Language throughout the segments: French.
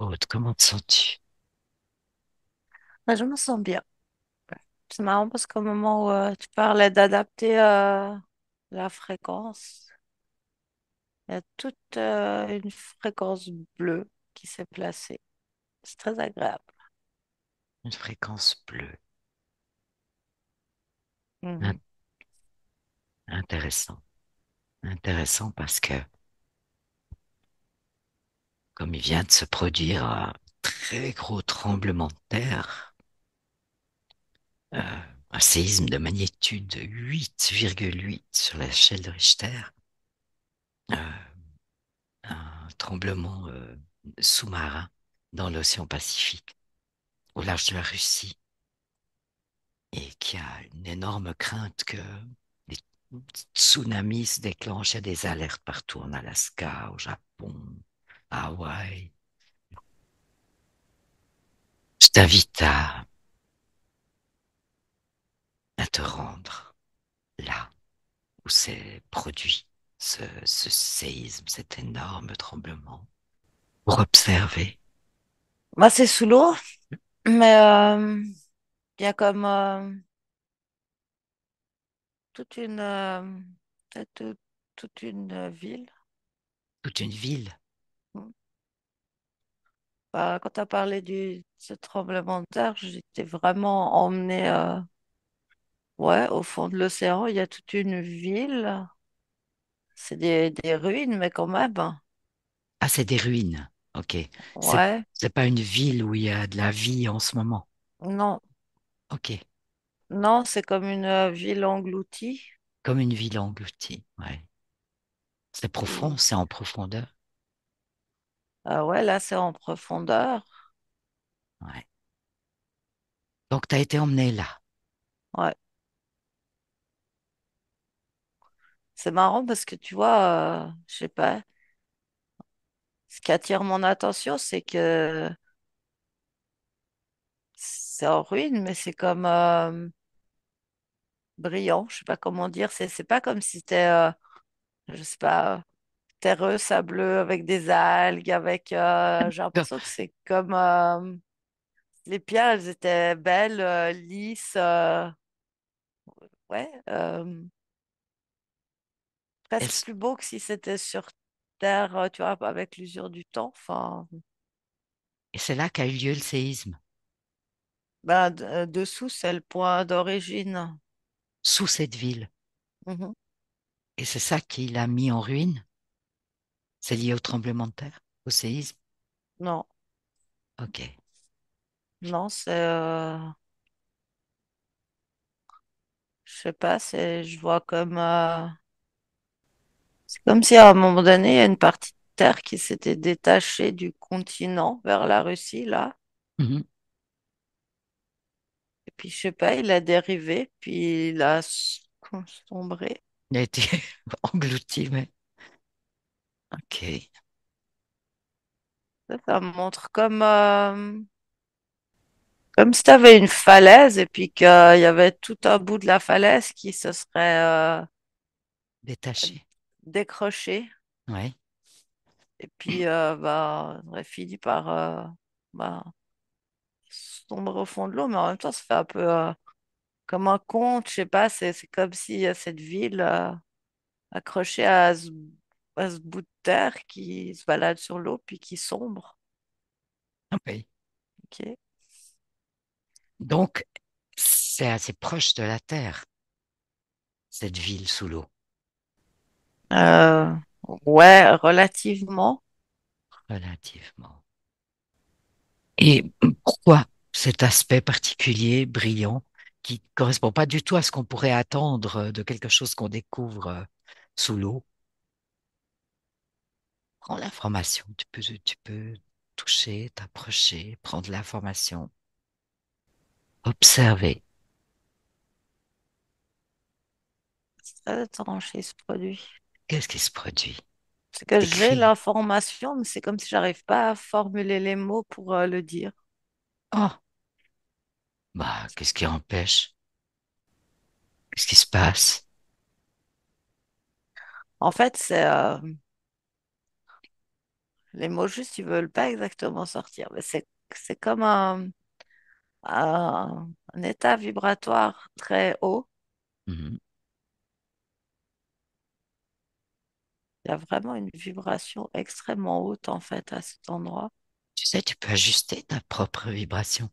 Aude, comment te sens-tu? Ouais, je me sens bien. C'est marrant parce qu'au moment où tu parlais d'adapter la fréquence, il y a toute une fréquence bleue qui s'est placée. C'est très agréable. Une fréquence bleue. In- Mhm. Intéressant. Intéressant parce que, comme il vient de se produire un très gros tremblement de terre, euh, un séisme de magnitude 8,8 sur l'échelle de Richter, euh, un tremblement sous-marin dans l'océan Pacifique, au large de la Russie, et qui a une énorme crainte que des tsunamis se déclenchent. Il y a des alertes partout en Alaska, au Japon, à Hawaï. Je t'invite à te rendre là où s'est produit ce séisme, cet énorme tremblement, pour observer. Moi, c'est sous l'eau, mais il y a comme toute une, peut-être toute une ville. Toute une ville. Mm. Quand tu as parlé de ce tremblement de terre, j'étais vraiment emmenée ouais, au fond de l'océan. Il y a toute une ville. C'est des ruines, mais quand même. Ah, c'est des ruines. Ok. Ouais, C'est pas une ville où il y a de la vie en ce moment. non, Ok. non, c'est comme une ville engloutie. Comme une ville engloutie. Ouais. C'est profond, Puis, c'est en profondeur. ouais, là, c'est en profondeur. Ouais. Donc, tu as été emmené là. Ouais, c'est marrant parce que tu vois, je sais pas, ce qui attire mon attention, c'est que c'est en ruine, mais c'est comme brillant. Je sais pas comment dire. C'est pas comme si c'était, je sais pas, terreux, sableux avec des algues, avec. J'ai l'impression que c'est comme les pierres, elles étaient belles, lisses. Ouais, presque Est-ce- plus beau que si c'était sur Terre, tu vois, avec l'usure du temps. Enfin, Et c'est là qu'a eu lieu le séisme, ben, dessous, c'est le point d'origine. sous cette ville. Mhm. Et c'est ça qui l'a mis en ruine. C'est lié au tremblement de terre, au séisme. Non, Ok. non, je sais pas, je vois comme, c'est comme si à un moment donné, il y a une partie de Terre qui s'était détachée du continent vers la Russie, là. Mhm. Et puis, je sais pas, il a dérivé, puis il a sombré. Il a été englouti, mais ok. Ça montre comme si tu avais une falaise et puis qu'il y avait tout un bout de la falaise qui se serait Détaché. décroché Ouais. et puis bah, on aurait fini par bah, sombrer au fond de l'eau, mais en même temps, ça fait un peu comme un conte, je sais pas, c'est comme si cette ville accrochée à ce bout de terre qui se balade sur l'eau puis qui sombre. Oui. Ok. Donc, c'est assez proche de la Terre, cette ville sous l'eau, Euh, ouais, relativement. relativement. Et pourquoi cet aspect particulier, brillant, qui correspond pas du tout à ce qu'on pourrait attendre de quelque chose qu'on découvre sous l'eau? Prends l'information. Tu peux toucher, t'approcher, prendre l'information, observer. C'est très étrange ce produit. Qu'est-ce qui se produit? C'est que j'ai Décris. l'information, mais c'est comme si j'arrive pas à formuler les mots pour le dire. Oh, bah, qu'est-ce qui empêche? Qu'est-ce qui se passe? En fait, c'est les mots justes, ils veulent pas exactement sortir. Mais c'est comme un état vibratoire très haut. Mhm. Il y a vraiment une vibration extrêmement haute, en fait, à cet endroit. Tu sais, tu peux ajuster ta propre vibration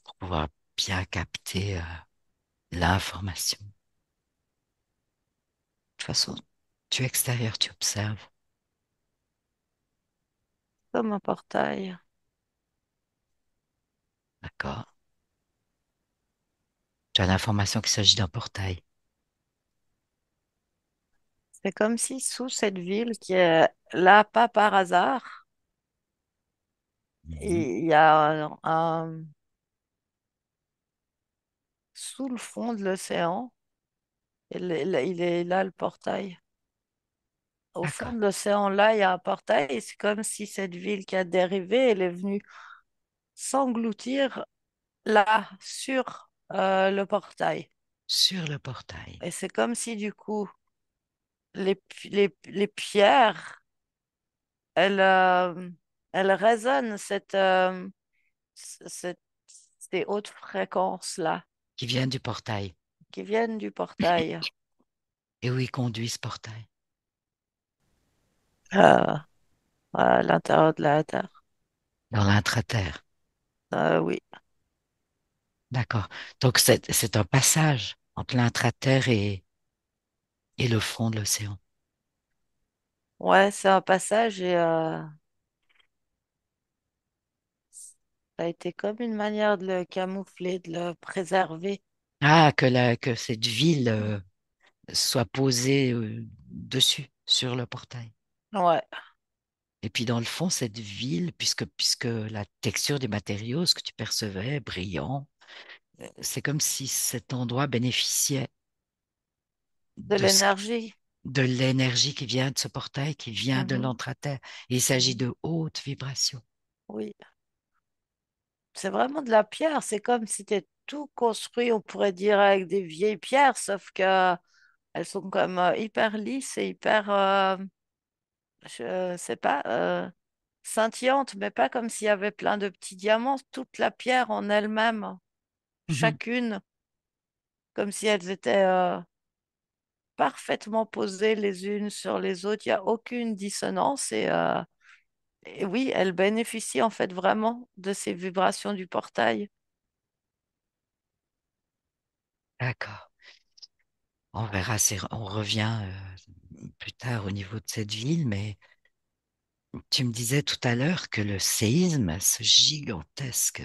pour pouvoir bien capter l'information. De toute façon, tu es extérieur, tu observes. Comme un portail. D'accord? Tu as l'information qu'il s'agit d'un portail. C'est comme si sous cette ville qui est là, pas par hasard, Mhm. il y a sous le fond de l'océan, il est là le portail. Au fond D'accord. de l'océan, là, il y a un portail et c'est comme si cette ville qui a dérivé, elle est venue s'engloutir là, sur le portail. Sur le portail. Et c'est comme si du coup, les pierres, elles, elles résonnent cette- ces hautes fréquences-là Qui vient du portail. qui viennent du portail. Et où il conduit ce portail? euh, à l'intérieur de la Terre. Dans l'intraterre. Oui, D'accord. Donc c'est un passage entre l'intraterre et le fond de l'océan. ouais, c'est un passage et ça a été comme une manière de le camoufler, de le préserver. Ah, que cette ville soit posée dessus, sur le portail. Ouais, Et puis dans le fond, cette ville, puisque la texture des matériaux, ce que tu percevais, brillant, c'est comme si cet endroit bénéficiait de de, l'énergie. de l'énergie qui vient de ce portail, qui vient de Mhm, l'entre-terre. Il s'agit mhm. de hautes vibrations. Oui, c'est vraiment de la pierre. C'est comme si c'était tout construit, on pourrait dire, avec des vieilles pierres, sauf que elles sont comme hyper lisses et hyper, je sais pas, scintillantes, mais pas comme s'il y avait plein de petits diamants. Toute la pierre en elle-même, Mhm. chacune, comme si elles étaient parfaitement posées les unes sur les autres. Il n'y a aucune dissonance et oui, elles bénéficient en fait vraiment de ces vibrations du portail. D'accord. On verra, on revient plus tard au niveau de cette ville, mais tu me disais tout à l'heure que le séisme, ce gigantesque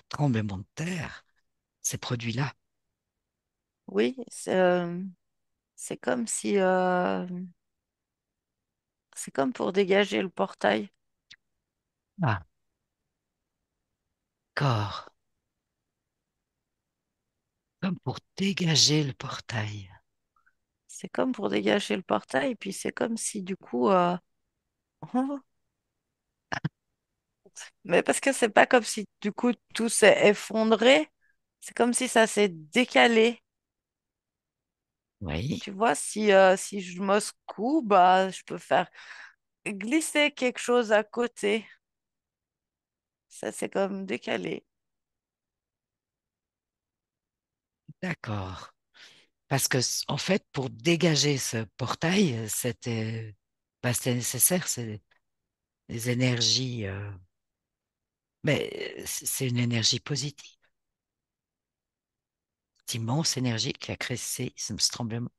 tremblement de terre, s'est produit là. Oui, c'est comme si c'est comme pour dégager le portail. Ah, d'accord. Comme pour dégager le portail. C'est comme pour dégager le portail, puis c'est comme si du coup, mais parce que c'est pas comme si du coup tout s'est effondré, c'est comme si ça s'est décalé. Oui, Tu vois, si je me secoue, bah, je peux faire glisser quelque chose à côté. Ça, c'est comme décalé. d'accord. Parce que, en fait, pour dégager ce portail, c'était nécessaire, c'est des énergies, mais c'est une énergie positive, cette immense énergie qui a créé ce tremblement.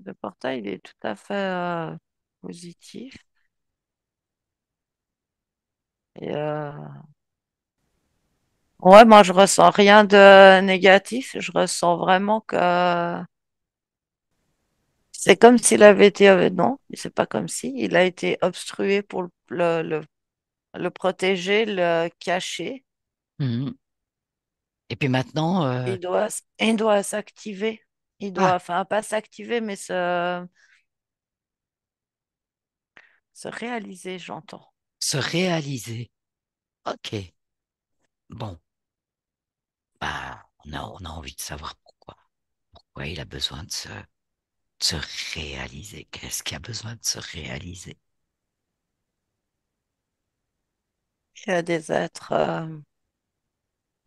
Le portail, il est tout à fait positif. Et, ouais, moi, je ressens rien de négatif. Je ressens vraiment que c'est comme s'il avait été, non, c'est pas comme si, il a été obstrué pour le protéger, le cacher. Mhm. Et puis maintenant, Il doit s'activer. Il ah, doit, enfin, pas s'activer, mais se réaliser, j'entends. se réaliser. OK. Bon, bah, on a envie de savoir pourquoi. Pourquoi il a besoin de Se réaliser. Qu'est-ce qui a besoin de se réaliser? Il y a des êtres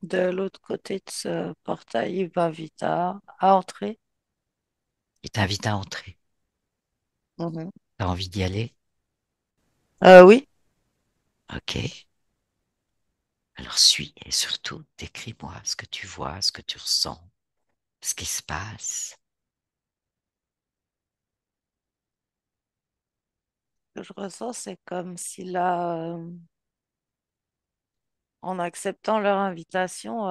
de l'autre côté de ce portail, il m'invite à entrer. Il t'invite à entrer. Mhm. T'as envie d'y aller? Oui, Ok. Alors suis et surtout décris-moi ce que tu vois, ce que tu ressens, ce qui se passe. ce que je ressens, c'est comme si là, en acceptant leur invitation,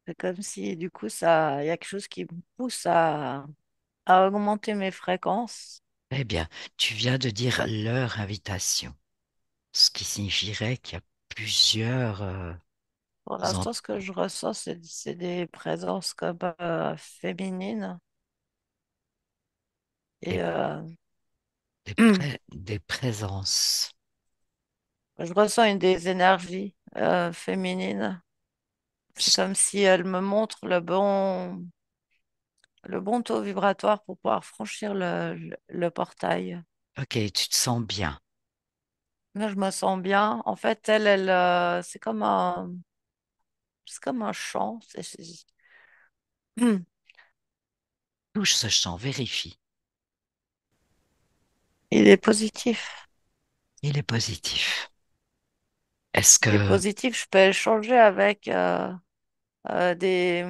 c'est comme si du coup, ça, il y a quelque chose qui me pousse à augmenter mes fréquences. Eh bien, tu viens de dire leur invitation, ce qui signifierait qu'il y a plusieurs Pour en- l'instant, ce que je ressens, c'est des présences comme féminines. Et des, des présences. je ressens une des énergies féminines. C'est comme si elles me montrent le bon taux vibratoire pour pouvoir franchir le portail. Ok, tu te sens bien. Là, je me sens bien. En fait, c'est comme un chant. Touche ce champ, vérifie. Il est positif. Il est positif. Est-ce Il est que, positif. Je peux échanger avec euh, des,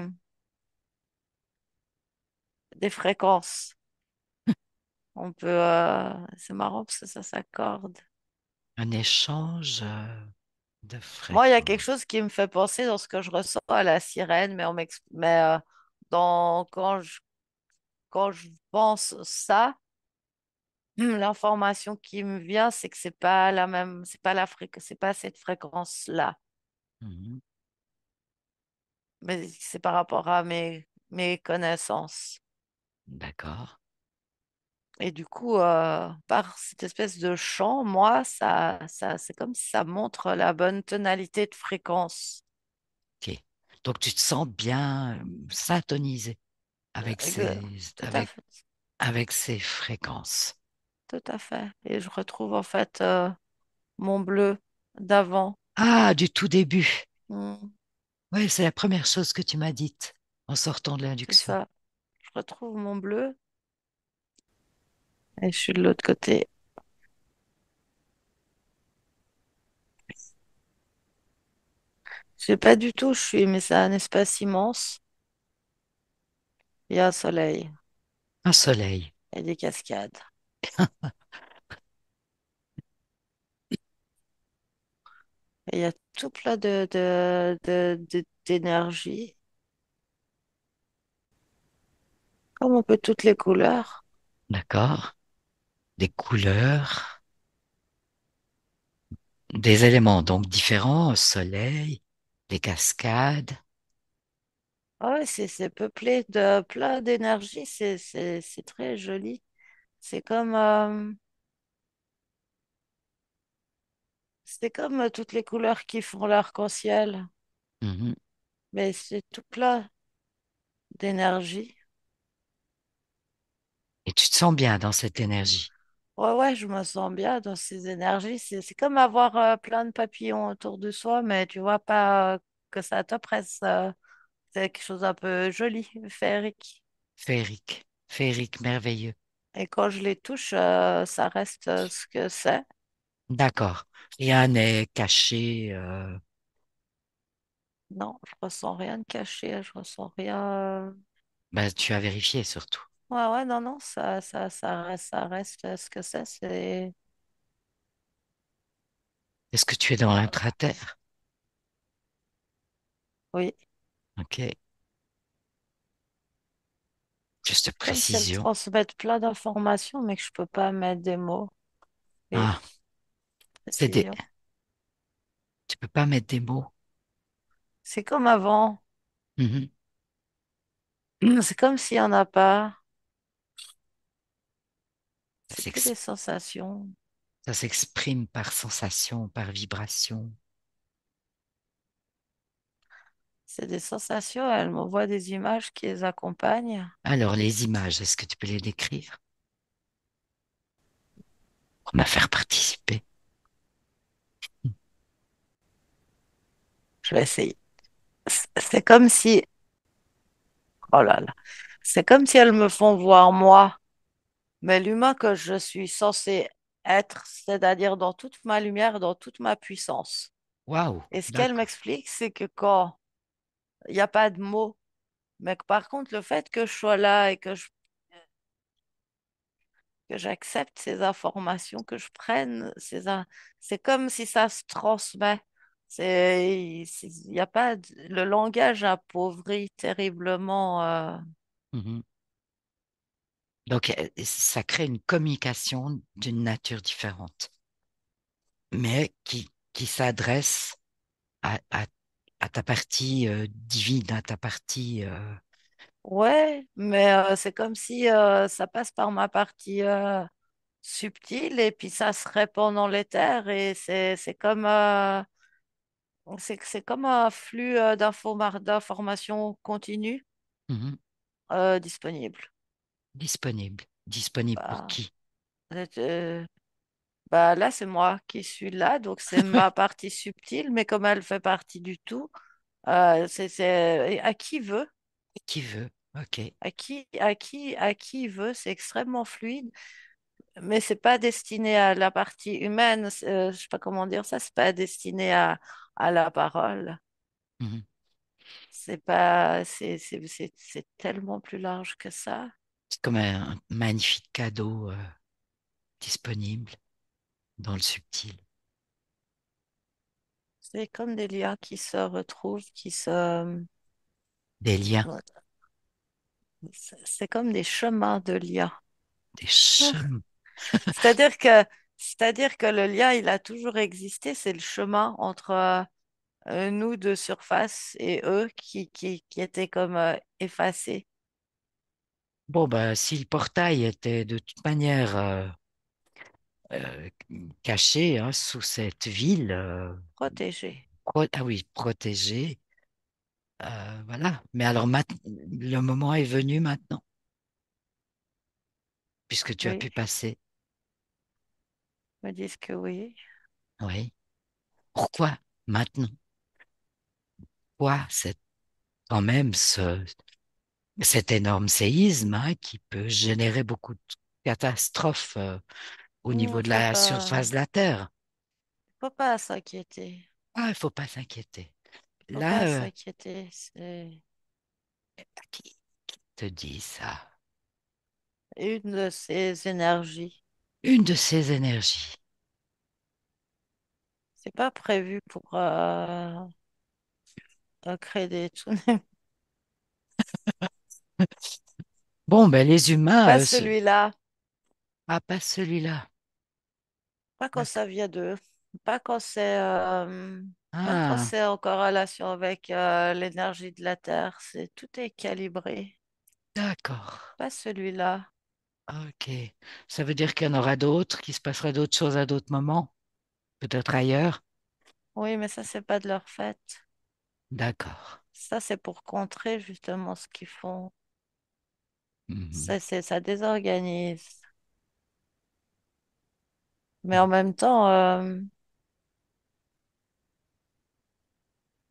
des fréquences. On peut, c'est marrant parce que ça s'accorde. un échange de Moi, il y a quelque fréquences? chose qui me fait penser dans ce que je ressens à la sirène, quand je pense ça, l'information qui me vient, c'est que c'est pas la même, c'est pas c'est pas cette fréquence-là. Mhm. Mais c'est par rapport à mes connaissances. D'accord. Et du coup, par cette espèce de chant, moi, c'est comme si ça montre la bonne tonalité de fréquence. Ok. Donc tu te sens bien syntonisé Tout à fait. avec ces fréquences. Tout à fait. Et je retrouve en fait mon bleu d'avant. Ah, du tout début. Hmm, Oui, c'est la première chose que tu m'as dite en sortant de c'est l'induction. ça. Je retrouve mon bleu et je suis de l'autre côté. Je sais pas du tout où je suis, mais c'est un espace immense. Il y a un soleil Un soleil. et des cascades. Et il y a tout plein d'énergie, comme on peut toutes les couleurs. D'accord. Des couleurs, des éléments donc différents, soleil, des cascades. Ah ouais, c'est peuplé de plein d'énergie. C'est très joli. C'est c'est comme toutes les couleurs qui font l'arc-en-ciel, Mhm. mais c'est tout plein d'énergie. Et tu te sens bien dans cette énergie. Ouais, ouais, je me sens bien dans ces énergies. C'est comme avoir plein de papillons autour de soi, mais tu vois pas que ça t'oppresse. C'est quelque chose un peu joli, féerique. Féerique, féerique, merveilleux. Et quand je les touche, ça reste ce que c'est. D'accord. Rien n'est caché. Non, je ressens rien de caché, je ressens rien. Ben, tu as vérifié surtout. Ouais, ouais, non, non, ça reste ce que c'est. Est-ce que tu es dans l'intraterre? Oui, Ok. Juste comme si elles précision. transmettent plein d'informations, mais que je peux pas mettre des mots. Oui, Ah, c'est des. précision. Tu peux pas mettre des mots. C'est comme avant. Mhm. C'est comme s'il n'y en a pas. Ça C'est que s'ex- des sensations. ça s'exprime par sensation, par vibration. c'est des sensations, elle m'envoie des images qui les accompagnent. Alors, les images, est-ce que tu peux les décrire pour me faire participer? Je vais essayer. C'est comme si, oh là là, c'est comme si elles me font voir moi, mais l'humain que je suis censé être, c'est-à-dire dans toute ma lumière, dans toute ma puissance. Waouh, Et ce qu'elle d'accord. m'explique, c'est que quand il n'y a pas de mots, mais que par contre, le fait que je sois là et que j'accepte ces informations, que je prenne c'est comme si ça se transmet. Il y a pas le langage appauvrit terriblement. Mhm. Donc, ça crée une communication d'une nature différente, mais qui s'adresse à ta partie divine, à ta partie... Ouais, mais c'est comme si ça passe par ma partie subtile et puis ça se répand dans l'éther et c'est comme un flux d'informations continues Mhm. disponibles. Disponible. Disponible pour Bah, qui? euh, Bah là, c'est moi qui suis là, donc c'est ma partie subtile, mais comme elle fait partie du tout, c'est à qui veut, Qui veut? Ok. à qui veut, c'est extrêmement fluide, mais c'est pas destiné à la partie humaine, je sais pas comment dire ça, c'est pas destiné à la parole. Mhm. C'est pas, c'est tellement plus large que ça. C'est comme un magnifique cadeau disponible dans le subtil. C'est comme des liens qui se retrouvent, qui se, Des liens, c'est comme des chemins de liens. des chemins. C'est-à-dire que, c'est-à-dire que le lien, il a toujours existé, c'est le chemin entre nous de surface et eux qui étaient comme effacés, Bon, bah, si le portail était de toute manière euh, caché hein, sous cette ville, protégés. ah oui, protégée, voilà. Mais alors, le moment est venu maintenant, puisque tu as pu Oui, passer. ils me disent que oui. Oui. Pourquoi maintenant? Quoi, c'est quand même cet énorme séisme hein, qui peut générer beaucoup de catastrophes au niveau de Faut la pas, surface de la Terre. faut pas s'inquiéter. Ah, il faut pas s'inquiéter. Faut Là, pas s'inquiéter. C'est qui te dit ça? une de ces énergies. Une de ces énergies. C'est pas prévu pour créer des tsunamis. Bon, ben les humains, Pas celui-là. ah, pas celui-là. Pas quand D'accord. ça vient d'eux. Pas quand même quand Ah, c'est en corrélation avec l'énergie de la Terre, tout est calibré. d'accord. Pas celui-là. Ok. Ça veut dire qu'il y en aura d'autres, qu'il se passera d'autres choses à d'autres moments, peut-être ailleurs. Oui, mais ça, c'est pas de leur fait. D'accord. Ça, c'est pour contrer justement ce qu'ils font. Mhm. Ça désorganise. Mais en même temps,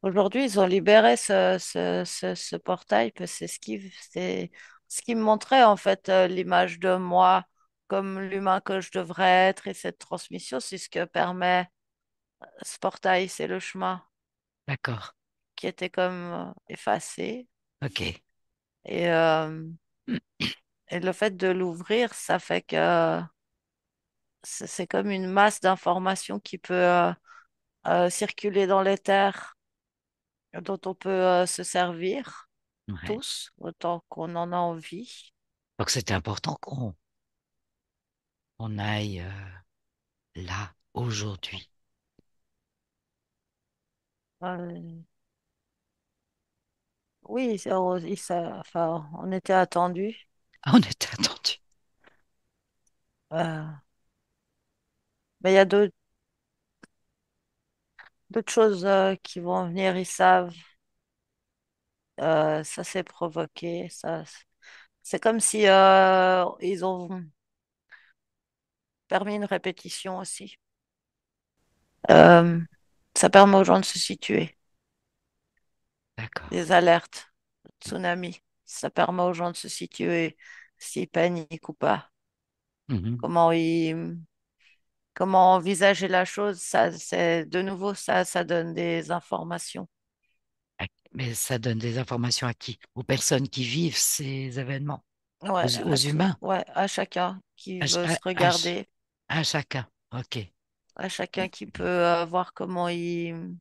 aujourd'hui, ils ont libéré ce portail parce que c'est ce qui me montrait en fait l'image de moi comme l'humain que je devrais être et cette transmission, c'est ce que permet ce portail, c'est le chemin D'accord. qui était comme effacé Ok. et, et le fait de l'ouvrir, ça fait que c'est comme une masse d'informations qui peut circuler dans l'éther dont on peut se servir Ouais. tous autant qu'on en a envie. Donc c'était important qu'on aille là aujourd'hui. Euh, oui, enfin, on était attendu. Ah, on était attendu. Euh, mais il y a d'autres choses qui vont venir, ils savent. ça s'est provoqué. C'est comme si ils ont permis une répétition aussi. Euh, Ça permet aux gens de se situer. D'accord. Des alertes, tsunami. Ça permet aux gens de se situer s'ils paniquent ou pas. Mhm. Comment comment envisager la chose, ça, c'est de nouveau ça donne des informations. Mais ça donne des informations à qui? Aux personnes qui vivent ces événements, Ouais, aux humains, ouais, à chacun qui à, ch- veut se à ch- regarder, à chacun. OK. à chacun qui peut voir comment il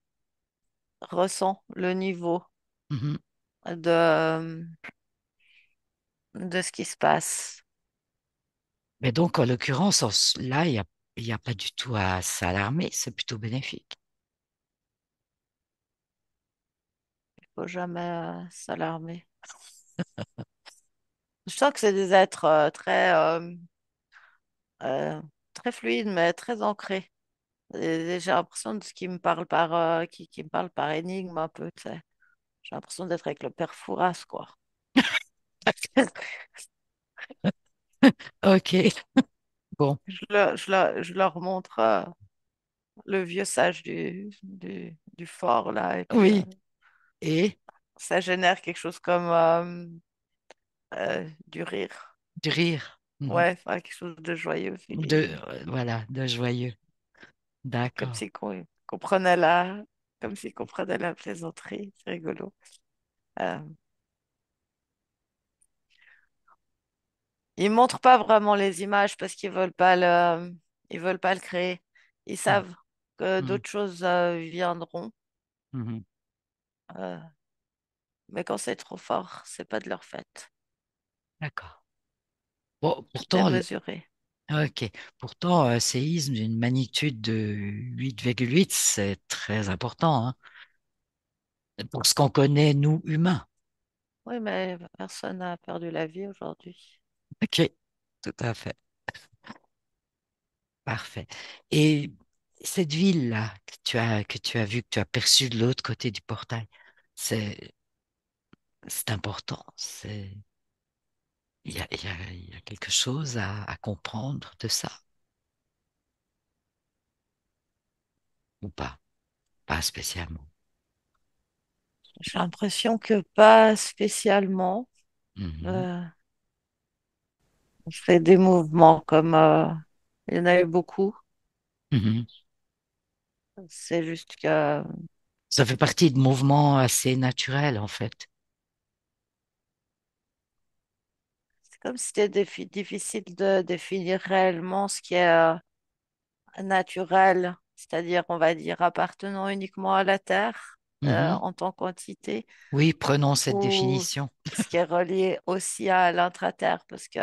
ressent le niveau Mhm. de ce qui se passe. Mais donc, en l'occurrence, là, il y a pas du tout à s'alarmer, c'est plutôt bénéfique. Faut jamais s'alarmer. Je sens que c'est des êtres euh, très fluides, mais très ancrés. Et j'ai l'impression de ce qui me parle qui me parle par énigme un peu, tu sais. J'ai l'impression d'être avec le père Fouras, quoi. OK. Bon, Je leur montre le vieux sage du fort, là, et puis oui. Et ça génère quelque chose comme du rire. du rire. Mhm. Ouais, enfin, quelque chose de joyeux. Voilà, de joyeux. Comme D'accord. si comme s'ils comprenaient la plaisanterie. C'est rigolo. Euh, Ils montrent pas vraiment les images parce ils veulent pas le créer. Ils Mhm. savent que Mhm. d'autres choses viendront, Mhm. euh, mais quand c'est trop fort, c'est pas de leur fait. D'accord. Bon, Tout est pourtant, mesuré. OK. Pourtant, un séisme d'une magnitude de 8,8, c'est très important, hein, pour ce qu'on connaît, nous, humains. Oui, mais personne n'a perdu la vie aujourd'hui. OK. Tout à fait. Parfait. Et cette ville-là que tu as vue, que tu as perçue de l'autre côté du portail, c'est, c'est important. Il y a quelque chose à comprendre de ça, ou pas? Pas spécialement. J'ai l'impression que pas spécialement. Mhm. Euh, on fait des mouvements comme il y en a eu beaucoup. Mhm. C'est juste que Ça fait partie de mouvements assez naturels, en fait. c'est comme si c'était difficile de définir réellement ce qui est naturel, c'est-à-dire, on va dire, appartenant uniquement à la Terre Mhm. en tant qu'entité, Oui, prenons cette ou définition. ce qui est relié aussi à l'intra-Terre, parce que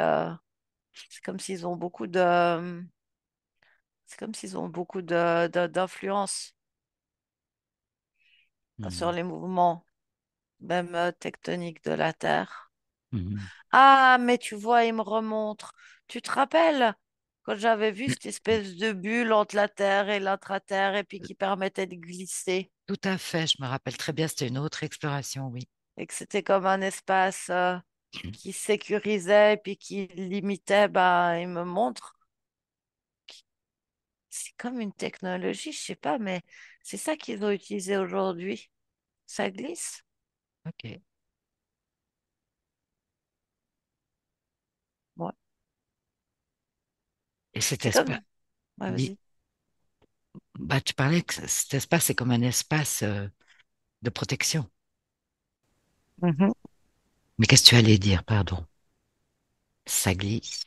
c'est comme s'ils ont c'est comme s'ils ont beaucoup d'influence sur Mhm. les mouvements, même tectoniques de la Terre. Mhm. Ah, mais tu vois, il me remontre. Tu te rappelles quand j'avais vu cette espèce de bulle entre la Terre et l'intra-Terre et puis qui permettait de glisser Tout à fait, je me rappelle très bien, c'était une autre exploration, oui. et que c'était comme un espace qui sécurisait et puis qui limitait, bah, il me montre. C'est comme une technologie, je sais pas, mais c'est ça qu'ils ont utilisé aujourd'hui. Ça glisse. OK. Ouais. Et cet C'est comme. espace, Ouais, vas-y. bah, tu parlais que cet espace, c'est comme un espace de protection. Mhm. Mais qu'est-ce que tu allais dire, pardon? Ça glisse.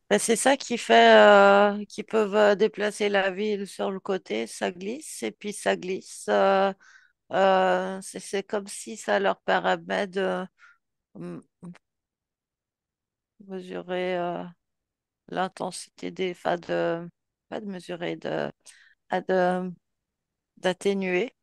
Ben, c'est ça qui fait qu'ils peuvent déplacer la ville sur le côté, ça glisse, et puis ça glisse. C'est comme si ça leur permet de mm, mesurer l'intensité enfin pas de mesurer, ah, de, d'atténuer.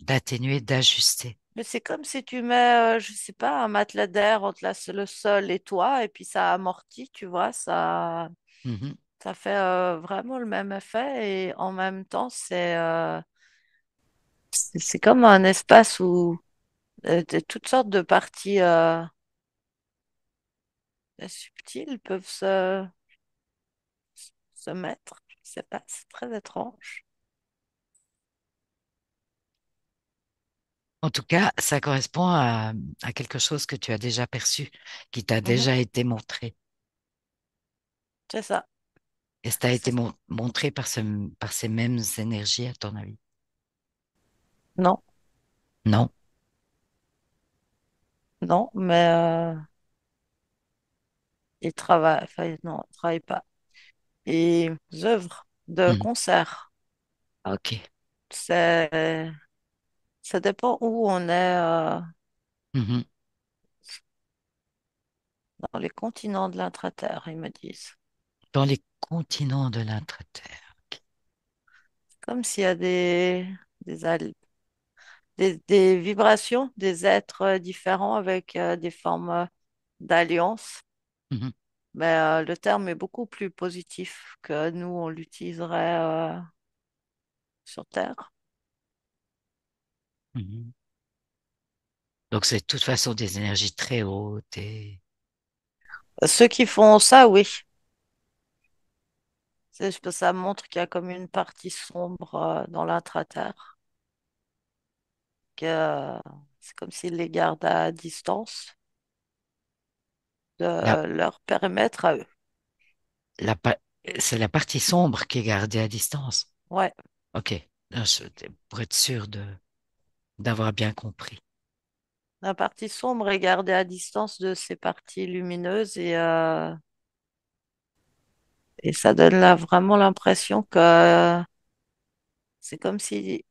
D'atténuer, d'ajuster. Mais c'est comme si tu mets, je sais pas, un matelas d'air entre le sol et toi, et puis ça amortit, tu vois, ça. Mhm. Ça fait vraiment le même effet et en même temps, c'est comme un espace où toutes sortes de parties subtiles peuvent se mettre. Je sais pas, c'est très étrange. En tout cas, ça correspond à quelque chose que tu as déjà perçu, qui t'a Mhm, déjà été montré. c'est ça. Et ça t'a été C'est- montré par par ces mêmes énergies, à ton avis? Non, Non? non, mais ils travaillent, enfin, non, ils travaillent pas. Et œuvres de Mhm. concert, Ok. c'est, ça dépend où on est Mhm. dans les continents de l'intraterre, ils me disent. Dans les continents de l'intraterre. Ok. Comme s'il y a des, des vibrations, des êtres différents avec des formes d'alliance. Mhm. Mais le terme est beaucoup plus positif que nous, on l'utiliserait sur Terre. Mhm. Donc c'est de toute façon des énergies très hautes et... Ceux qui font ça, oui. C'est juste que ça montre qu'il y a comme une partie sombre dans l'intraterre, que c'est comme s'ils les gardent à distance La, de leur périmètre à eux. la, pa- c'est la partie sombre qui est gardée à distance. Ouais, Ok. Non, pour être sûr d'avoir bien compris. la partie sombre est gardée à distance de ces parties lumineuses et ça donne là vraiment l'impression que c'est comme si...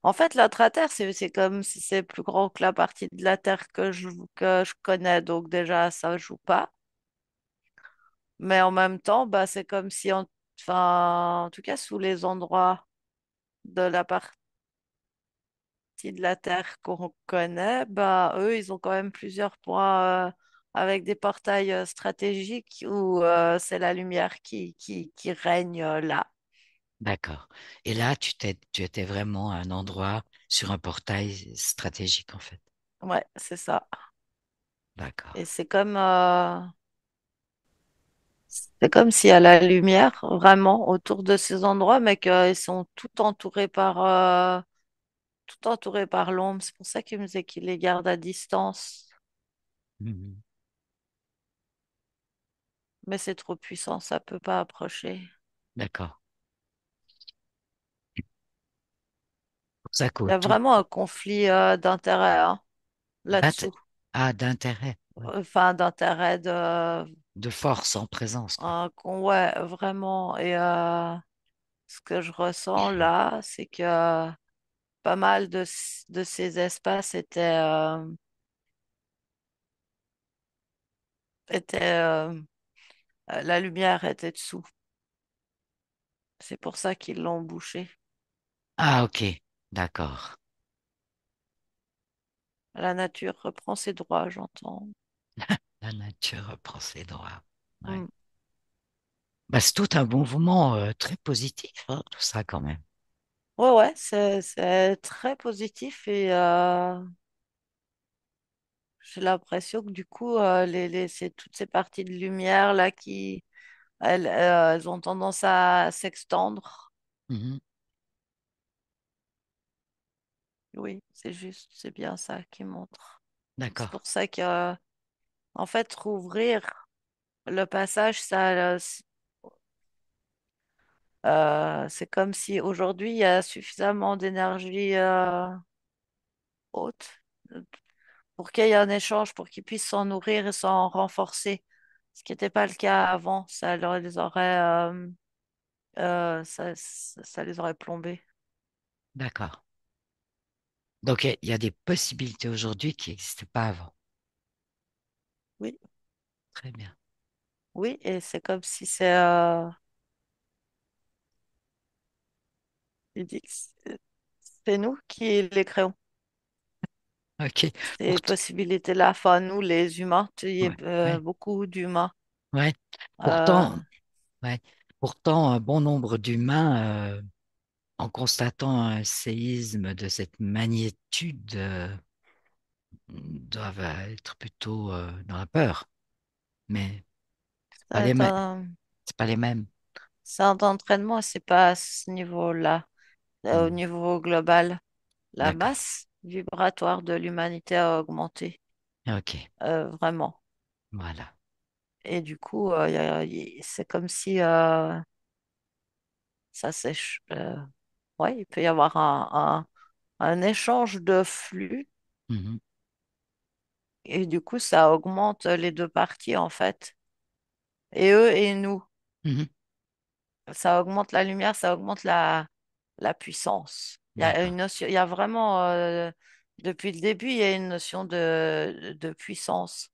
En fait, l'intra-terre, c'est comme si c'est plus grand que la partie de la Terre que je connais, donc déjà, ça joue pas. Mais en même temps, bah, c'est comme si, enfin, en tout cas, sous les endroits de la partie de la Terre qu'on connaît, bah, eux, ils ont quand même plusieurs points avec des portails stratégiques où c'est la lumière qui règne là. D'accord. Et là, tu étais vraiment à un endroit sur un portail stratégique, en fait. Ouais, c'est ça. D'accord. Et c'est comme s'il y a la lumière vraiment autour de ces endroits, mais qu'ils sont tout entourés par l'ombre. C'est pour ça qu'il me disait qu'il les garde à distance. Mhm. Mais c'est trop puissant, ça peut pas approcher. D'accord. Pour ça Il y a qu'autour vraiment un conflit d'intérêts hein, d'int- là-dessous. d'intérêt, ouais. Enfin, d'intérêt De force en présence, quoi. ouais, vraiment. Et ce que je ressens là, c'est que pas mal de ces espaces la lumière était dessous. C'est pour ça qu'ils l'ont bouché. Ah, ok. D'accord. La nature reprend ses droits, j'entends. La nature reprend ses droits. Ouais. Hmm. Bah, c'est tout un mouvement très positif, hein, tout ça, quand même. Ouais, ouais, c'est très positif et j'ai l'impression que du coup, c'est toutes ces parties de lumière là elles ont tendance à s'extendre. Mhm. Oui, c'est juste, c'est bien ça qui montre. C'est D'accord. pour ça que, en fait, rouvrir le passage, c'est comme si aujourd'hui il y a suffisamment d'énergie haute pour qu'il y ait un échange, pour qu'ils puissent s'en nourrir et s'en renforcer. Ce qui n'était pas le cas avant, ça les aurait plombés. D'accord. Donc, il y a des possibilités aujourd'hui qui n'existaient pas avant. Oui, Très bien. oui, et c'est comme si ils disent, c'est nous qui les créons. OK. Ces Pour t- possibilités-là, enfin nous les humains, il y a ouais. Ouais. beaucoup d'humains. Ouais. Euh, Pourtant, ouais. Pourtant, un bon nombre d'humains, en constatant un séisme de cette magnitude, doivent être plutôt dans la peur. Mais pas ça les mêmes. donne- C'est pas les mêmes. ça d'entraînement, c'est pas à ce niveau-là. Au Hmm. niveau global, la D'accord. masse vibratoire de l'humanité a augmenté, Ok. vraiment. Voilà. Et du coup, c'est comme si ça sèche. Ouais, il peut y avoir un échange de flux Mhm. et du coup, ça augmente les deux parties en fait. Et eux et nous. Mhm. Ça augmente la lumière, ça augmente la puissance. Il y a D'accord. une notion, il y a vraiment, depuis le début, il y a une notion de puissance,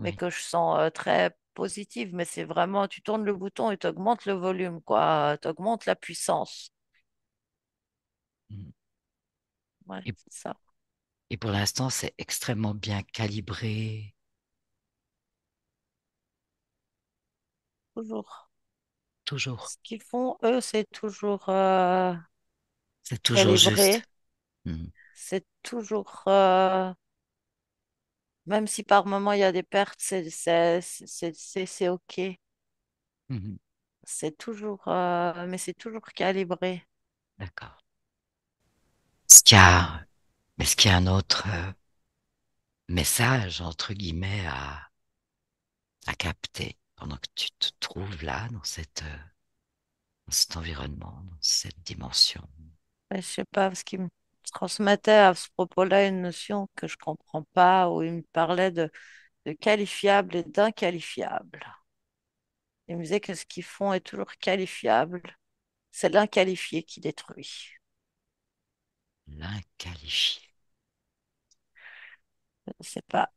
mais Oui. que je sens très positive. Mais c'est vraiment, tu tournes le bouton et tu augmentes le volume, quoi. Tu augmentes la puissance. Mhm. Ouais, Et, c'est ça. et pour l'instant, c'est extrêmement bien calibré. Toujours. Toujours. Ce qu'ils font, eux, c'est toujours C'est toujours calibré. juste. Mhm. C'est toujours, même si par moment il y a des pertes, c'est OK. Mhm. C'est toujours, mais c'est toujours calibré. D'accord. Est-ce qu'il y a un autre message, entre guillemets, à capter pendant que tu te trouves là, dans cet environnement, dans cette dimension? Mais je sais pas, parce qu'il me transmettait à ce propos-là une notion que je comprends pas, où il me parlait de qualifiable et d'inqualifiable. Il me disait que ce qu'ils font est toujours qualifiable. C'est l'inqualifié qui détruit. L'inqualifié. C'est pas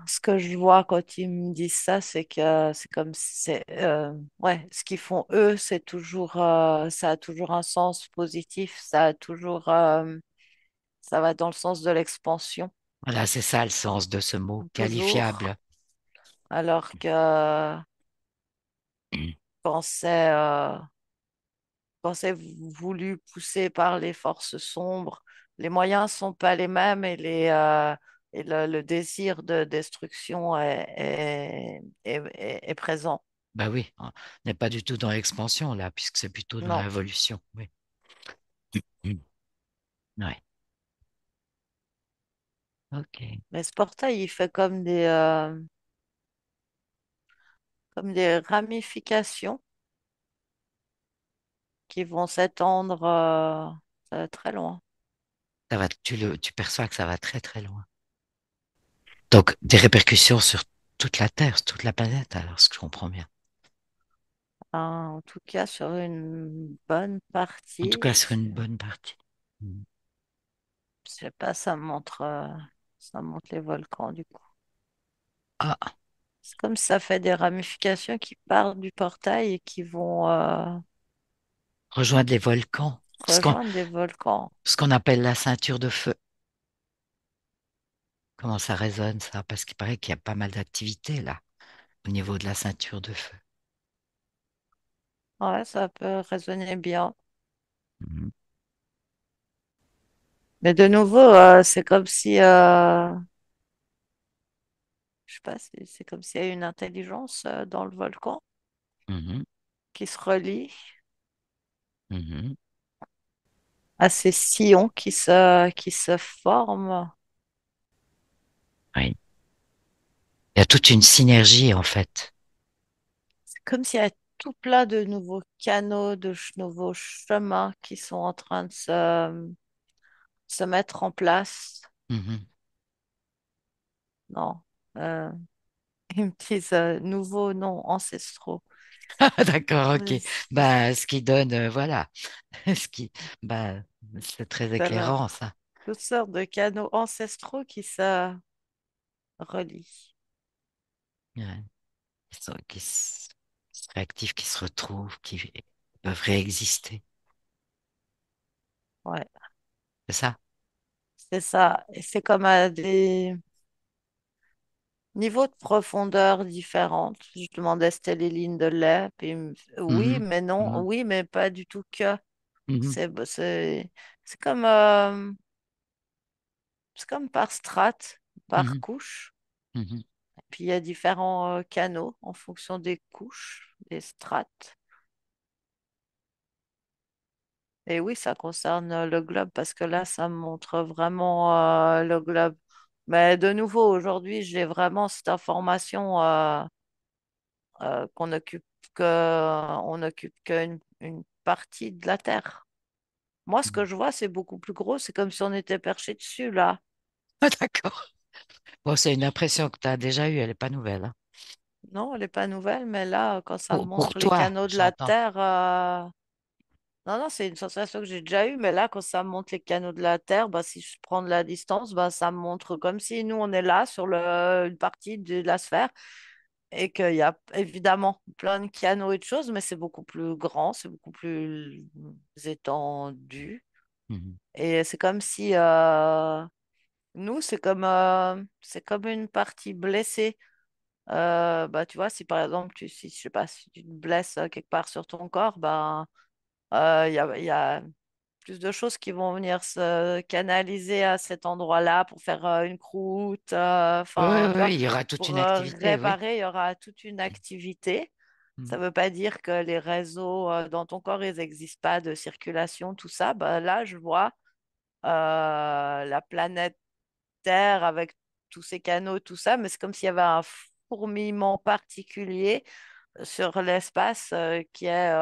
ce que je vois quand ils me disent ça, c'est que c'est comme si c'est ouais, ce qu'ils font eux, c'est toujours ça a toujours un sens positif, ça a toujours ça va dans le sens de l'expansion, Voilà, c'est ça le sens de ce mot, toujours, qualifiable. alors que quand c'est voulu pousser par les forces sombres, les moyens sont pas les mêmes et le désir de destruction est présent. Bah oui, on n'est pas du tout dans l'expansion là, puisque c'est plutôt dans Non. l'évolution. Oui. Mm. Ouais. Ok. Mais ce portail, il fait comme des ramifications qui vont s'étendre très loin. Tu perçois que ça va très très loin. Donc, des répercussions sur toute la Terre, sur toute la planète, alors, ce que je comprends bien. En tout cas, sur une bonne En tout partie, cas, sur une bonne partie. Mm. je sais pas, ça monte les volcans du coup. Ah, C'est comme ça fait des ramifications qui partent du portail et qui vont rejoindre les volcans. rejoindre des volcans. Ce qu'on appelle la ceinture de feu. Comment ça résonne, ça? Parce qu'il paraît qu'il y a pas mal d'activités là, au niveau de la ceinture de feu. Ouais, ça peut résonner bien. Mhm. Mais de nouveau, c'est comme si, je sais pas, c'est comme s'il y a une intelligence dans le volcan Mhm. qui se relie Mhm. à ces sillons qui se forment. Oui. Il y a toute une synergie en fait. C'est comme s'il y a tout plein de nouveaux canaux, nouveaux chemins qui sont en train de se mettre en place. Mhm. Non, euh, ils me disent nouveaux, non, ancestraux. D'accord, ok. Mais Bah, ce qui donne, voilà, ce qui, bah, c'est très c'est là, éclairant ça. toutes sortes de canaux ancestraux qui se relient. Ouais. Qui se réactivent, qui se retrouvent, qui peuvent réexister. Ouais, C'est ça? c'est ça. Et c'est comme Niveau de profondeur différente. Je demandais c'était les lignes de lait. Puis oui, Mhm, mais non. mhm, Oui, mais pas du tout que. mhm, C'est comme, c'est comme par strate, par mhm, couche. mhm. Puis il y a différents canaux en fonction des couches, des strates. Et oui, ça concerne le globe parce que là, ça me montre vraiment le globe. Mais de nouveau, aujourd'hui, j'ai vraiment cette information qu'on occupe on occupe qu'une partie de la Terre. Moi, ce que Mhm. je vois, c'est beaucoup plus gros. C'est comme si on était perché dessus, là. Ah, d'accord. Bon, c'est une impression que tu as déjà eue, elle n'est pas nouvelle, hein. Non, elle n'est pas nouvelle, mais là, quand ça me Pour montre les toi, canaux de la j'entends. Terre, non, non, c'est une sensation que j'ai déjà eue, mais là, quand ça me montre les canaux de la Terre, bah, si je prends de la distance, bah, ça me montre comme si nous, on est là sur une partie de la sphère et qu'il y a évidemment plein de canaux et de choses, mais c'est beaucoup plus grand, c'est beaucoup plus étendu. Mhm. Et c'est comme si nous, c'est comme une partie blessée. Bah, tu vois, si par exemple, si, je sais pas, si tu te blesses quelque part sur ton corps, bah, il y a plus de choses qui vont venir se canaliser à cet endroit-là pour faire une croûte, Oui, enfin, tu vois, oui, il y aura toute pour une activité, oui. réparer, il y aura toute une activité. Ça Mhm. ne veut pas dire que les réseaux dans ton corps, ils n'existent pas de circulation, tout ça. Bah, là, je vois la planète Terre avec tous ces canaux, tout ça, mais c'est comme s'il y avait un fourmillement particulier sur l'espace qui est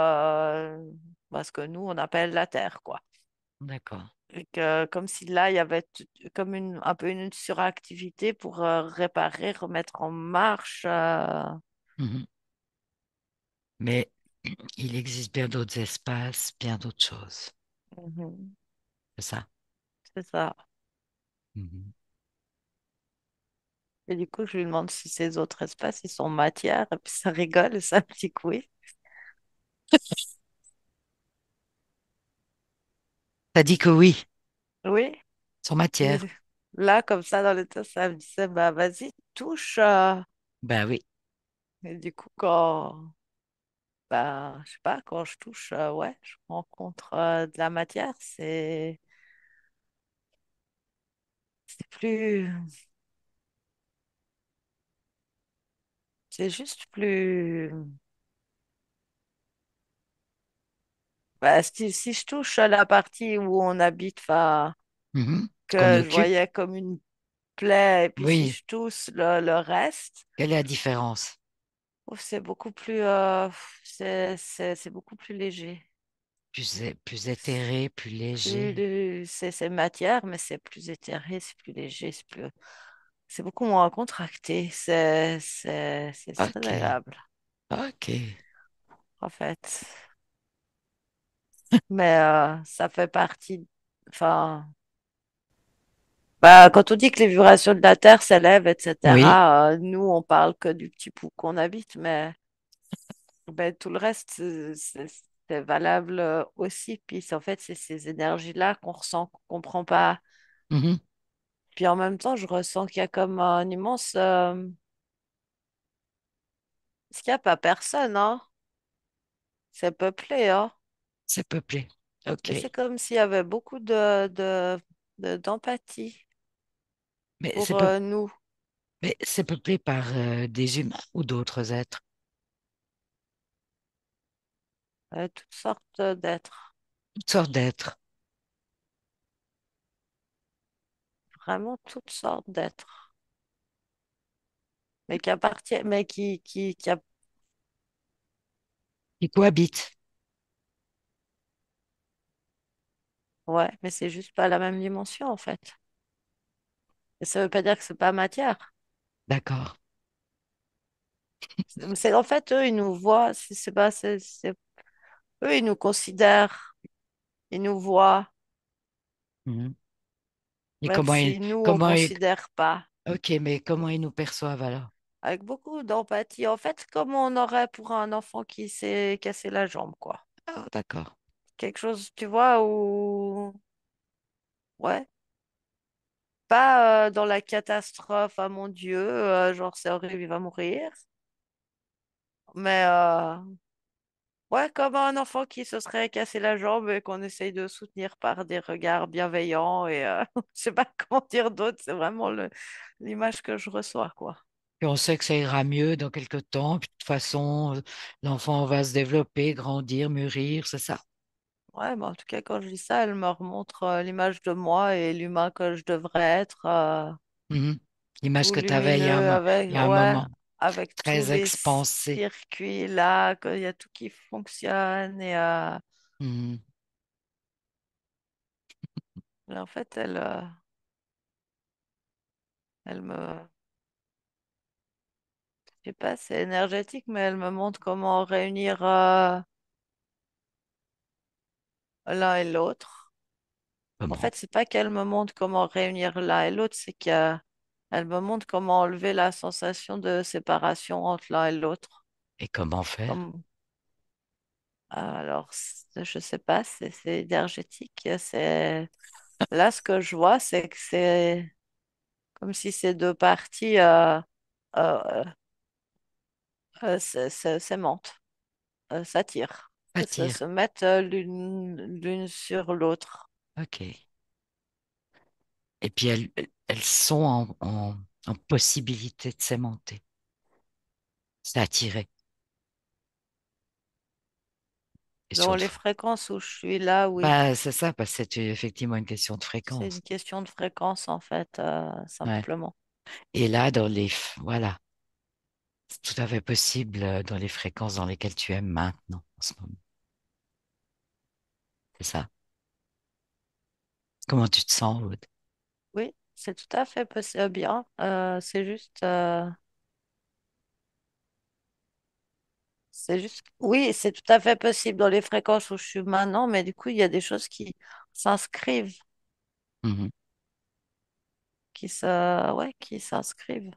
ce que nous, on appelle la Terre, quoi. D'accord. Et que, comme si là, il y avait comme un peu une suractivité pour réparer, remettre en marche. Mhm. Mais il existe bien d'autres espaces, bien d'autres choses. Mhm. C'est ça. C'est ça. Mhm. Et du coup, je lui demande si ces autres espaces, ils sont matière. Et puis ça rigole, et ça me dit que oui. T'as dit que oui, Oui. sans Et matière. là, comme ça, dans le temps, ça me disait, bah vas-y, touche. Ben oui. Et du coup, quand, bah, je sais pas, quand je touche, ouais, je rencontre de la matière, c'est plus, c'est juste plus. Bah, si je touche à la partie où on habite, enfin, Mhm. Ce qu'on que je occupe. voyais comme une plaie, et puis si Oui. je touche le reste, Quelle est la différence? ouf, c'est beaucoup plus, c'est beaucoup plus léger. Plus éthéré, plus léger. C'est matière, mais c'est plus éthéré, c'est plus léger, c'est beaucoup moins contracté. C'est très Ok. agréable, Ok. en fait. Mais ça fait partie, enfin, bah, quand on dit que les vibrations de la Terre s'élèvent, Oui. etc., nous, on parle que du petit bout qu'on habite, mais ben, tout le reste, c'est valable aussi. Puis en fait, c'est ces énergies-là qu'on ressent, qu'on comprend pas. Mhm. Puis en même temps, je ressens qu'il y a comme un immense. Parce qu'il n'y a pas personne, hein. C'est peuplé, hein. C'est peuplé. Mais Ok. c'est comme s'il y avait beaucoup d'empathie Mais pour nous, c'est peuplé par des humains ou d'autres êtres. toutes sortes d'êtres. Toutes sortes d'êtres. Vraiment toutes sortes d'êtres. Mais qui appartiennent, mais Qui cohabitent. ouais, mais c'est juste pas la même dimension, en fait. Et ça veut pas dire que c'est pas matière. D'accord. En fait, eux, ils nous voient, c'est pas, eux, ils nous considèrent, ils nous voient, Mhm. Et même si nous, on considère pas. ok, mais comment ils nous perçoivent alors? Avec beaucoup d'empathie. En fait, comme on aurait pour un enfant qui s'est cassé la jambe, quoi. Ah, d'accord. Quelque chose, tu vois, où... Ouais. Pas dans la catastrophe, ah mon Dieu, genre c'est horrible, il va mourir. Mais ouais, comme un enfant qui se serait cassé la jambe et qu'on essaye de soutenir par des regards bienveillants et je sais pas comment dire d'autre, c'est vraiment l'image que je reçois, quoi. Et on sait que ça ira mieux dans quelque temps. Puis de toute façon, l'enfant va se développer, grandir, mûrir, c'est ça. Ouais, mais en tout cas, quand je dis ça, elle me remontre l'image de moi et l'humain que je devrais être, Mhm. L'image tout que tu avais lumineux avec, il y a un ouais, moment, avec tous très les expansé. circuits là, qu'il y a tout qui fonctionne et Mhm. en fait, elle me, je sais pas, c'est énergétique, mais elle me montre comment réunir l'un et l'autre. En Comment? fait, c'est pas qu'elle me montre comment réunir l'un et l'autre, c'est qu'elle me montre comment enlever la sensation de séparation entre l'un et l'autre. Et comment faire? Comme, alors, je sais pas, c'est énergétique. C'est là ce que je vois, c'est que c'est comme si ces deux parties euh, s'aimantent, s'attirent, Attire. se mettent l'une sur l'autre. OK. Et puis elles sont en possibilité de s'aimanter. C'est attiré. Et sur Dans le les fond. fréquences où je suis là, oui, Bah, c'est ça, parce que c'est effectivement une question de c'est fréquence. une question de fréquence en fait, Ouais. simplement. Et là, voilà, c'est tout à fait possible dans les fréquences dans lesquelles tu es maintenant, en ce moment. C'est ça. Comment tu te sens, Aude? Oui, c'est tout à fait possible, bien. C'est juste, oui, c'est tout à fait possible dans les fréquences où je suis maintenant, mais du coup, il y a des choses qui s'inscrivent, Mhm. qui s'inscrivent.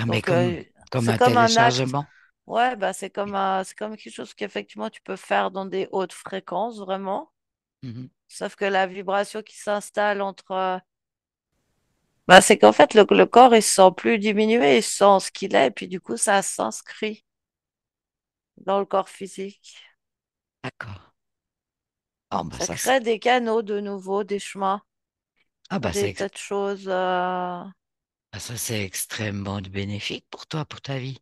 Mais Donc, comme c'est un comme un acte. téléchargement. Ouais, bah, c'est comme quelque chose qu'effectivement tu peux faire dans des hautes fréquences, vraiment. Mhm. Sauf que la vibration qui s'installe entre, bah, c'est qu'en fait, le corps, il se sent plus diminué, il se sent ce qu'il est, et puis du coup, ça s'inscrit dans le corps physique. D'accord. Oh, bah Ça ça, c'est, crée des canaux de nouveau, des chemins, ah, bah, des tas de choses. ça, c'est extrêmement bénéfique pour toi, pour ta vie.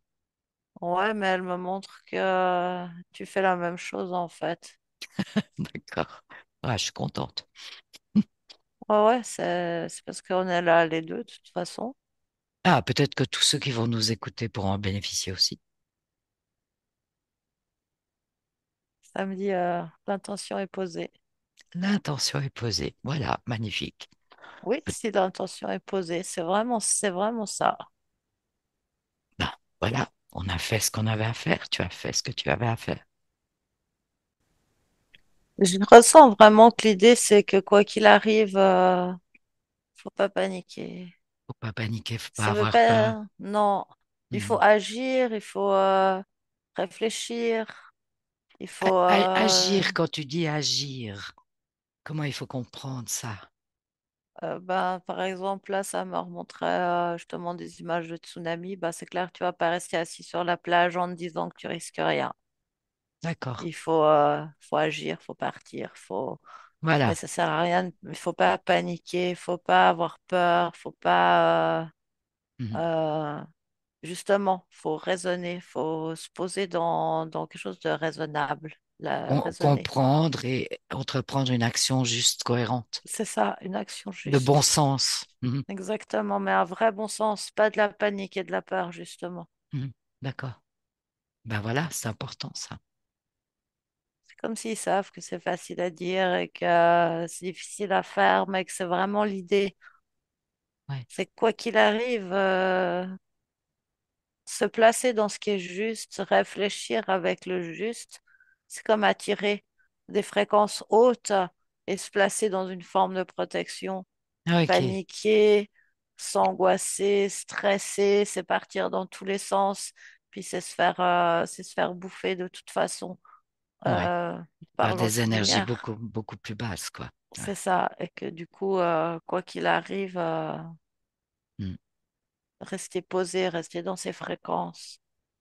Ouais, mais elle me montre que tu fais la même chose en fait. D'accord. Ah, je suis contente. Ouais, ouais, c'est parce qu'on est là les deux de toute façon. Ah, peut-être que tous ceux qui vont nous écouter pourront en bénéficier aussi. Samedi, l'intention est posée. L'intention est posée. Voilà, magnifique. Oui, si l'intention est posée, c'est vraiment ça. Ben, voilà, on a fait ce qu'on avait à faire. Tu as fait ce que tu avais à faire. Je ressens vraiment que l'idée, c'est que quoi qu'il arrive, faut pas paniquer. Faut pas paniquer, faut pas Ça veut avoir peur. pas, non, il faut Mhm. agir, il faut réfléchir, il faut, Agir, quand tu dis agir, comment il faut comprendre ça? ben, par exemple, là, ça me remonterait justement des images de tsunami. Ben, c'est clair, tu vas pas rester assis sur la plage en te disant que tu risques rien. D'accord. Faut agir, faut partir, faut. Mais Voilà. ça sert à rien. Il faut pas paniquer, faut pas avoir peur, faut pas. Mhm. Justement, faut raisonner, faut se poser dans quelque chose de raisonnable. Raisonner. Comprendre et entreprendre une action juste, cohérente, C'est ça, une action de bon juste. sens. Mhm. Exactement, mais un vrai bon sens, pas de la panique et de la peur, justement. Mhm. D'accord. Ben voilà, c'est important ça. C'est comme s'ils savent que c'est facile à dire et que c'est difficile à faire, mais que c'est vraiment l'idée. Ouais. C'est que quoi qu'il arrive, se placer dans ce qui est juste, réfléchir avec le juste, c'est comme attirer des fréquences hautes et se placer dans une forme de protection. Ah, ok. Paniquer, s'angoisser, stresser, c'est partir dans tous les sens, puis c'est se faire bouffer de toute façon. Ouais. Euh, Vers parlons de des énergies lumière. beaucoup, beaucoup plus basses, quoi. Ouais. C'est ça. Et que du coup, quoi qu'il arrive, Mm. rester posé, rester dans ses fréquences.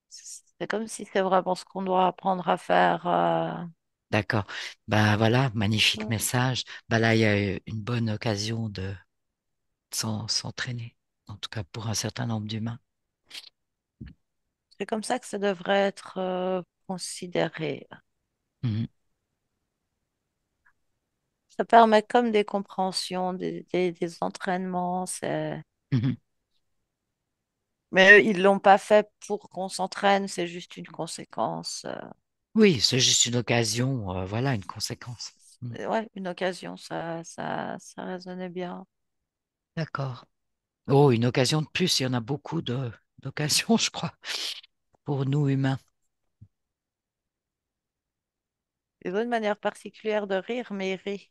C'est comme si c'est vraiment ce qu'on doit apprendre à faire. D'accord. Ben voilà, magnifique Ouais. message. Ben là, il y a une bonne occasion de s'entraîner. En tout cas, pour un certain nombre d'humains. C'est comme ça que ça devrait être considéré. Mhm. Ça permet comme des compréhensions, des entraînements. Mhm. Mais eux, ils l'ont pas fait pour qu'on s'entraîne, c'est juste une conséquence. Oui, c'est juste une occasion, voilà, une conséquence. Mm. Ouais, une occasion, ça résonnait bien. D'accord. Oh, une occasion de plus. Il y en a beaucoup d'occasions, je crois, pour nous humains. Ils ont une manière particulière de rire, mais ils rient.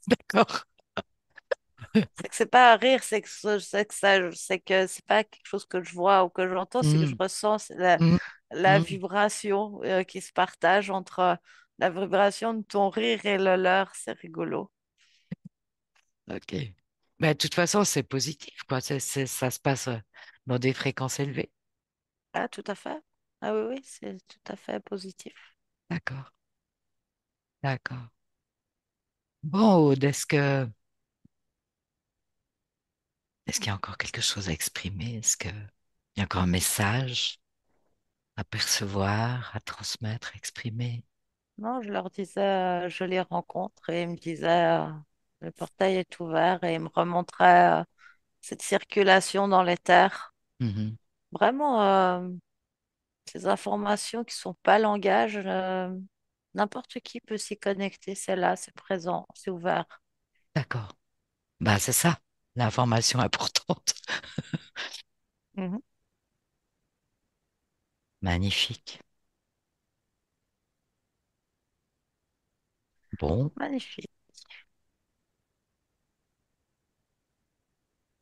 D'accord. C'est que c'est pas un rire, c'est que c'est pas quelque chose que je vois ou que j'entends, c'est que je Mm. ressens Mm. la Mm. vibration qui se partage entre la vibration de ton rire et le leur. C'est rigolo. Ok. Mais de toute façon, c'est positif, quoi. Ça se passe dans des fréquences élevées. Ah, tout à fait. Ah oui, oui, c'est tout à fait positif. D'accord. D'accord. Bon, Aude, est-ce qu'il y a encore quelque chose à exprimer? Est-ce qu'il y a encore un message à percevoir, à transmettre, à exprimer? Non, je leur disais, je les rencontre et ils me disaient, le portail est ouvert et ils me remontraient cette circulation dans les terres. Mhm. Vraiment, ces informations qui sont pas langage, n'importe qui peut s'y connecter. C'est là, c'est présent, c'est ouvert. D'accord. Bah, c'est ça, l'information importante. Mhm. Magnifique. Bon, Magnifique.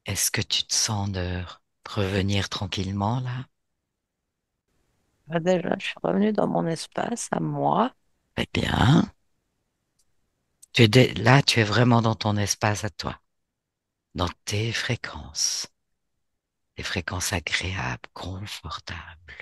est-ce que tu te sens de revenir tranquillement là? Déjà, je suis revenue dans mon espace à moi. Eh bien, là, tu es vraiment dans ton espace à toi, dans tes fréquences agréables, confortables.